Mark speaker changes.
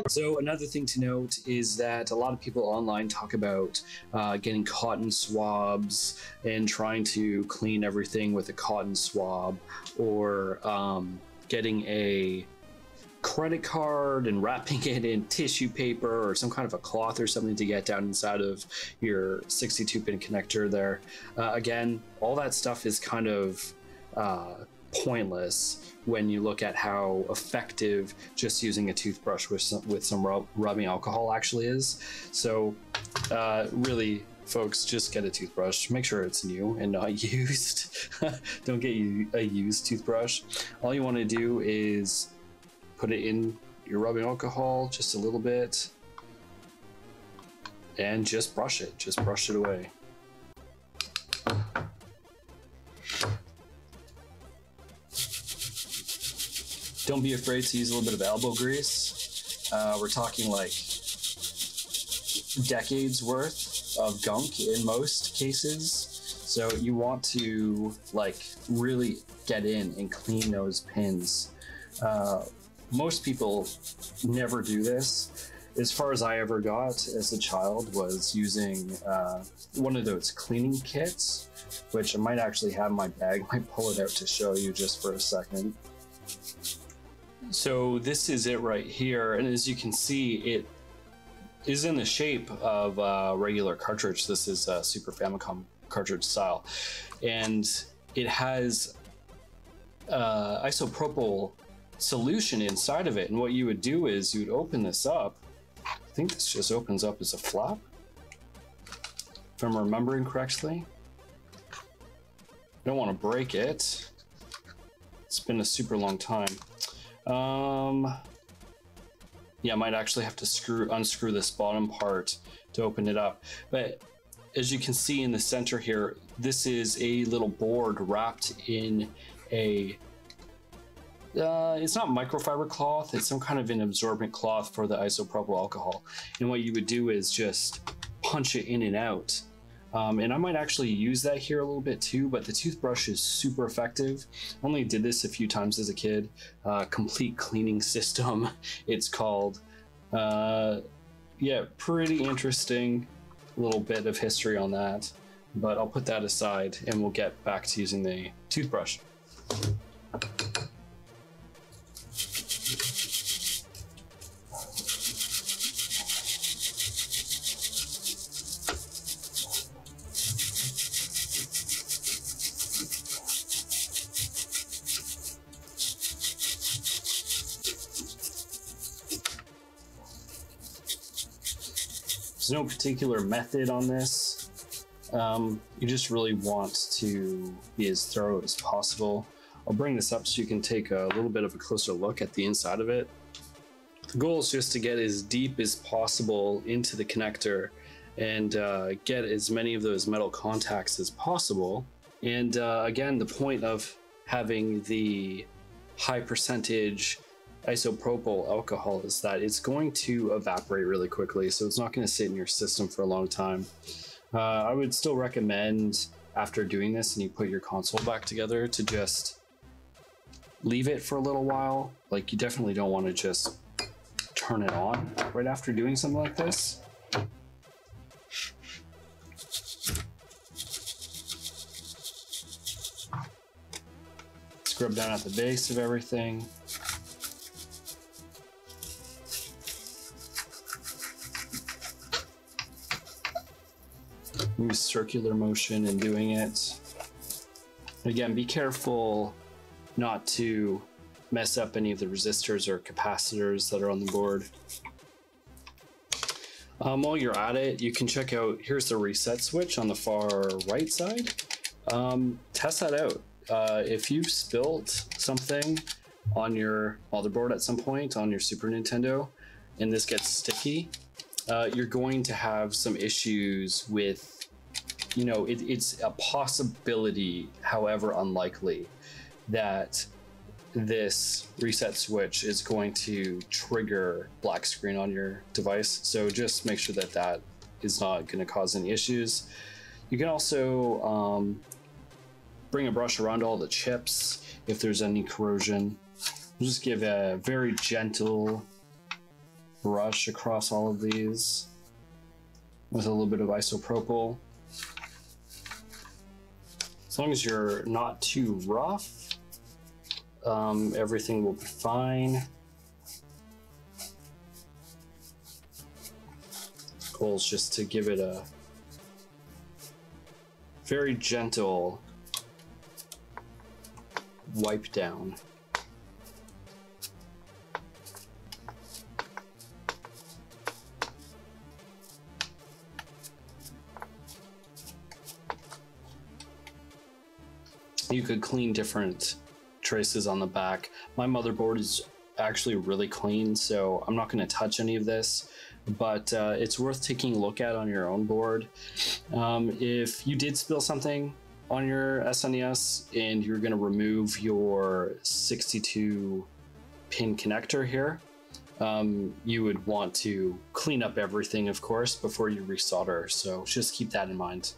Speaker 1: So another thing to note is that a lot of people online talk about getting cotton swabs and trying to clean everything with a cotton swab, or getting a credit card and wrapping it in tissue paper or some kind of a cloth or something to get down inside of your 62-pin connector there. Again, all that stuff is kind of pointless when you look at how effective just using a toothbrush with some rubbing alcohol actually is. So really, folks, just get a toothbrush. Make sure it's new and not used. Don't get a used toothbrush. All you want to do is put it in your rubbing alcohol just a little bit and just brush it. Just brush it away. Don't be afraid to use a little bit of elbow grease. We're talking like decades worth of gunk in most cases. So you want to like really get in and clean those pins. Most people never do this. As far as I ever got as a child was using one of those cleaning kits, which I might actually have in my bag. I might pull it out to show you just for a second. So this is it right here, and as you can see, it is in the shape of a regular cartridge. This is a Super Famicom cartridge style, and it has isopropyl solution inside of it. And what you would do is you would open this up. I think this just opens up as a flap, if I'm remembering correctly. I don't want to break it. It's been a super long time. Yeah, I might actually have to unscrew this bottom part to open it up. But as you can see in the center here, this is a little board wrapped in a it's not microfiber cloth, it's some kind of an absorbent cloth for the isopropyl alcohol. And what you would do is just punch it in and out. And I might actually use that here a little bit too, but the toothbrush is super effective. I only did this a few times as a kid. Complete cleaning system, it's called. Yeah, pretty interesting little bit of history on that, but I'll put that aside and we'll get back to using the toothbrush. There's no particular method on this. You just really want to be as thorough as possible. I'll bring this up so you can take a little bit of a closer look at the inside of it. The goal is just to get as deep as possible into the connector and get as many of those metal contacts as possible. And again, the point of having the high percentage isopropyl alcohol is that it's going to evaporate really quickly, so it's not going to sit in your system for a long time. I would still recommend, after doing this and you put your console back together, to just leave it for a little while. Like, you definitely don't want to just turn it on right after doing something like this. Scrub down at the base of everything. Use circular motion in doing it. Again, be careful not to mess up any of the resistors or capacitors that are on the board. While you're at it, you can check out, here's the reset switch on the far right side. Test that out. If you've spilled something on your motherboard at some point on your Super Nintendo and this gets sticky, you're going to have some issues with, you know, it's a possibility, however unlikely, that this reset switch is going to trigger black screen on your device. So just make sure that that is not going to cause any issues. You can also bring a brush around all the chips if there's any corrosion. Just give a very gentle brush across all of these with a little bit of isopropyl. As long as you're not too rough, everything will be fine. Goal is just to give it a very gentle wipe down. You could clean different traces on the back. My motherboard is actually really clean, so I'm not going to touch any of this, but it's worth taking a look at on your own board. If you did spill something on your SNES and you're going to remove your 62 pin connector here, you would want to clean up everything, of course, before you resolder, so just keep that in mind.